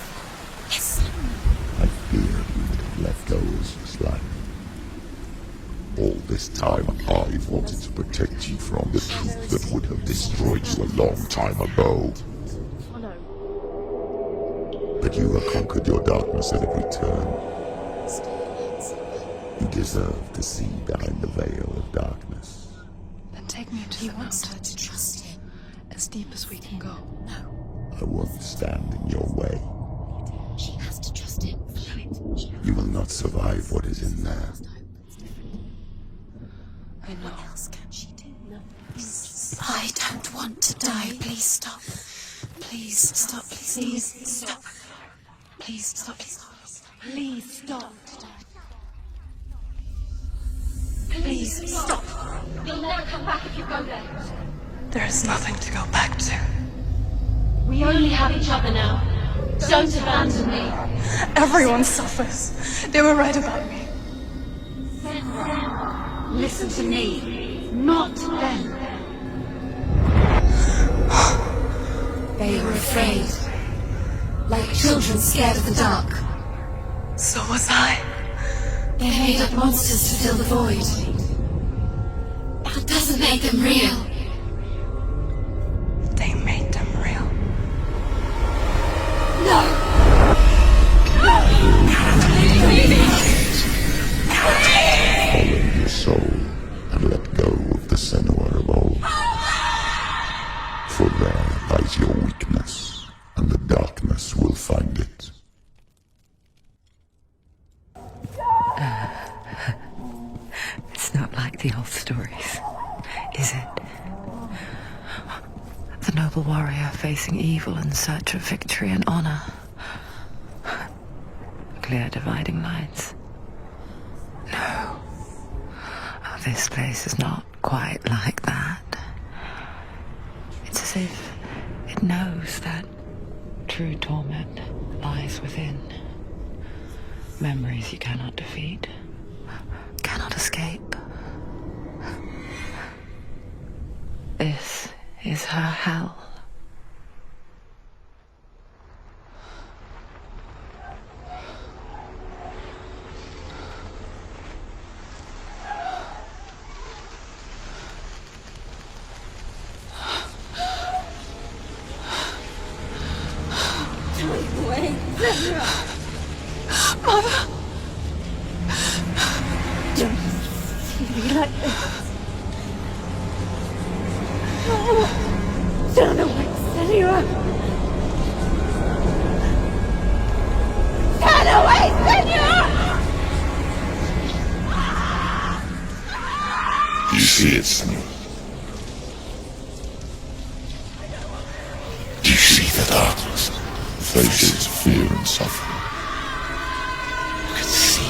Speaker 7: I fear you would have let go as was life. All this time I've wanted to protect you from the truth that would have destroyed you a long time ago. But you have conquered your darkness at every turn. You deserve to see behind the veil of darkness.
Speaker 6: Then take me into the wants her to trust him. As deep as we can go. No.
Speaker 7: I won't stand in your way.
Speaker 2: She has to trust him.
Speaker 7: You will not survive what is in there.
Speaker 6: I know.
Speaker 2: What else can she do? I don't want to die. Please stop. Please stop. Please stop. Please stop. Please stop. Please stop.
Speaker 4: You'll never come back if you go there.
Speaker 6: There is nothing to go back to.
Speaker 4: We only have each other now. Don't abandon me.
Speaker 6: Everyone suffers. They were right about me.
Speaker 4: Listen to me, not them.
Speaker 2: They were afraid. Like children scared of the dark.
Speaker 6: So was I.
Speaker 2: They made up monsters to fill the void. That doesn't make them real.
Speaker 6: They made them real.
Speaker 2: No!
Speaker 7: Follow your soul and let go of the Senua of old. For there lies your weakness, and the darkness will find it.
Speaker 1: It's not like the old stories, is it? The noble warrior facing evil in search of victory and honor. Clear dividing lines. No. Oh, this place is not quite like that. It's as if it knows that true torment lies within. Memories you cannot defeat, cannot escape. This is her hell.
Speaker 6: Mother! Don't see me like this. Turn away, Senua! Turn away, Senua!
Speaker 7: You see it, Senua? Do you see the darkness? The faces of fear and suffering. You can see it.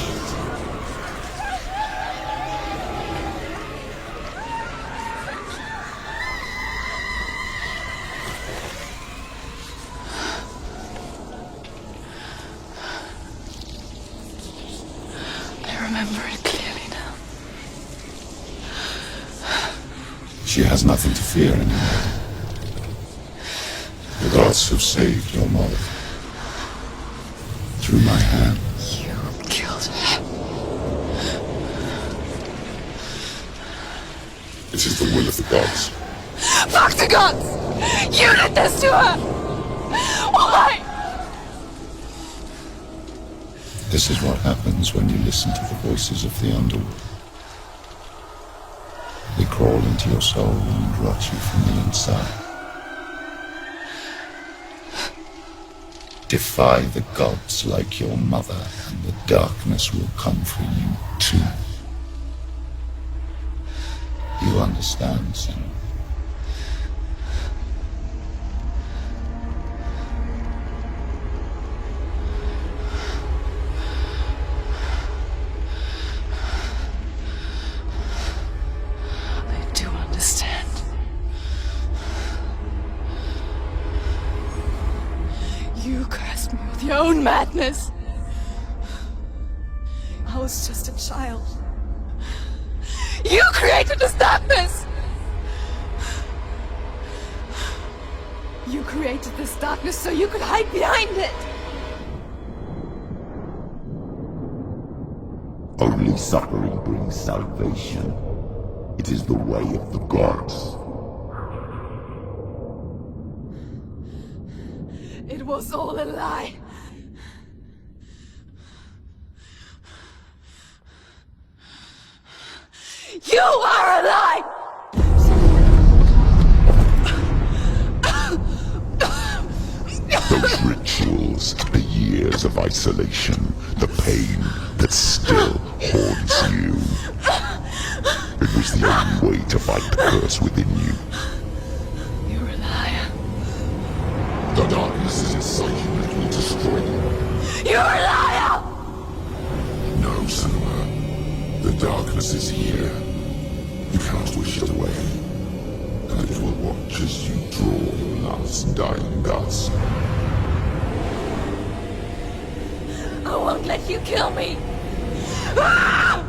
Speaker 6: I remember it clearly now.
Speaker 7: She has nothing to fear anymore. The gods have saved your mother. Through my hand.
Speaker 6: You killed her.
Speaker 7: It is the will of the gods.
Speaker 6: Fuck the gods! You did this to her! Why?
Speaker 7: This is what happens when you listen to the voices of the underworld. They crawl into your soul and rot you from the inside. Defy the gods like your mother, and the darkness will come for you too. You understand, Senua?
Speaker 6: I do understand. You cursed me with your own madness. I was just a child. You
Speaker 4: created this darkness! You created this darkness so you could hide behind it!
Speaker 7: Only suffering brings salvation. It is the way of the gods.
Speaker 4: It was all a lie. You are a lie!
Speaker 7: Those rituals, the years of isolation, the pain that still haunts you. It was the only way to fight the curse within you.
Speaker 4: You're a liar.
Speaker 7: The darkness is inside you and it will destroy you.
Speaker 4: You're a liar!
Speaker 7: No, Senua. The darkness is here. You cannot wish it away. And it will watch as you draw your last dying gasp.
Speaker 4: I won't let you kill me! Ah!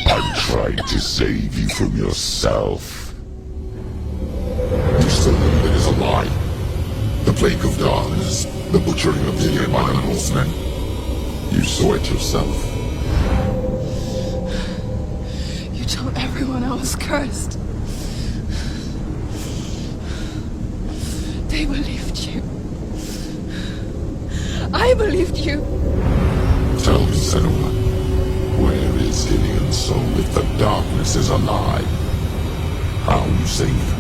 Speaker 7: I'm trying to save you from yourself. You still believe it is a lie. The plague of darkness, the butchering of Gideon by the Northmen. You saw it yourself.
Speaker 4: You told everyone I was cursed. They believed you. I believed you.
Speaker 7: Tell me, Senua, where is Gideon's soul if the darkness is a lie? How you save him?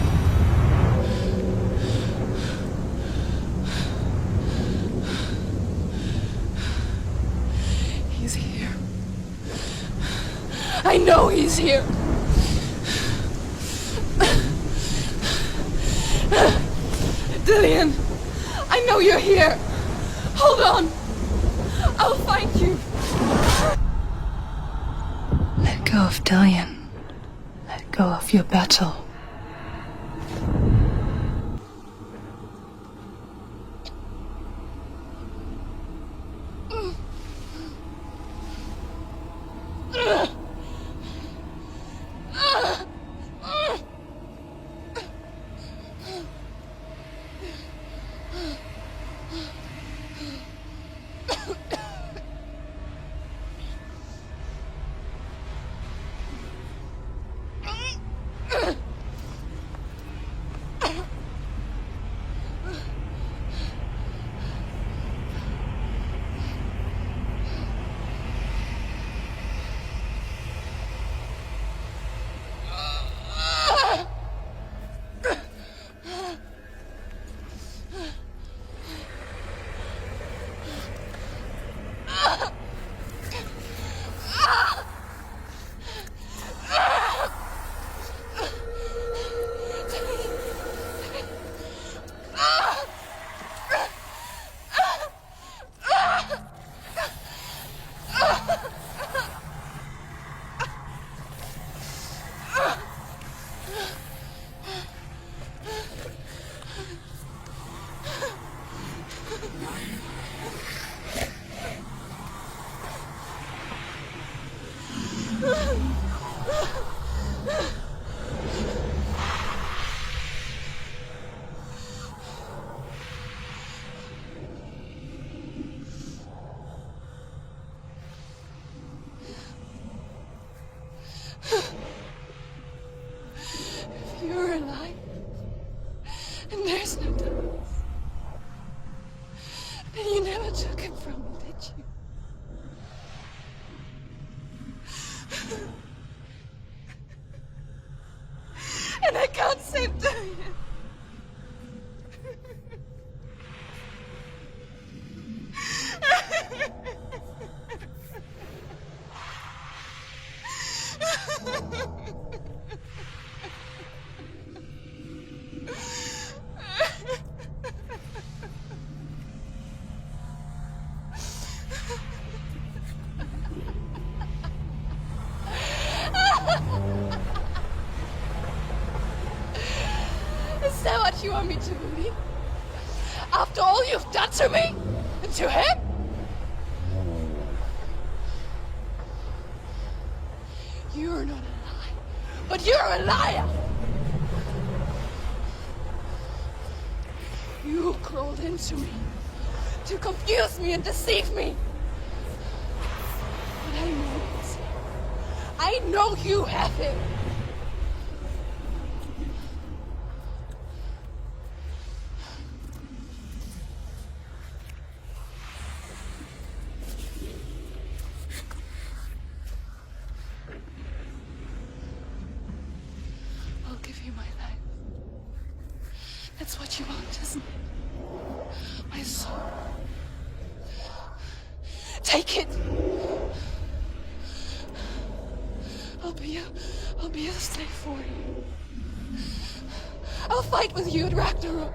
Speaker 4: He's here. I know he's here. Dillian, I know you're here. Hold on. I'll find you.
Speaker 1: Let go of Dillian. Let go of your battle.
Speaker 4: If you're alive, and there's no darkness, then you never took him from me, did you? And I can't save Dillian. Is that what you want me to believe? After all you've done to me? to him? You're not a lie, but you're a liar! You crawled into me to confuse me and deceive me. But I know it. I know you have him. I'll give you my life. That's what you want, isn't it? My soul. Take it. I'll be a slave for you. I'll fight with you at Ragnarok.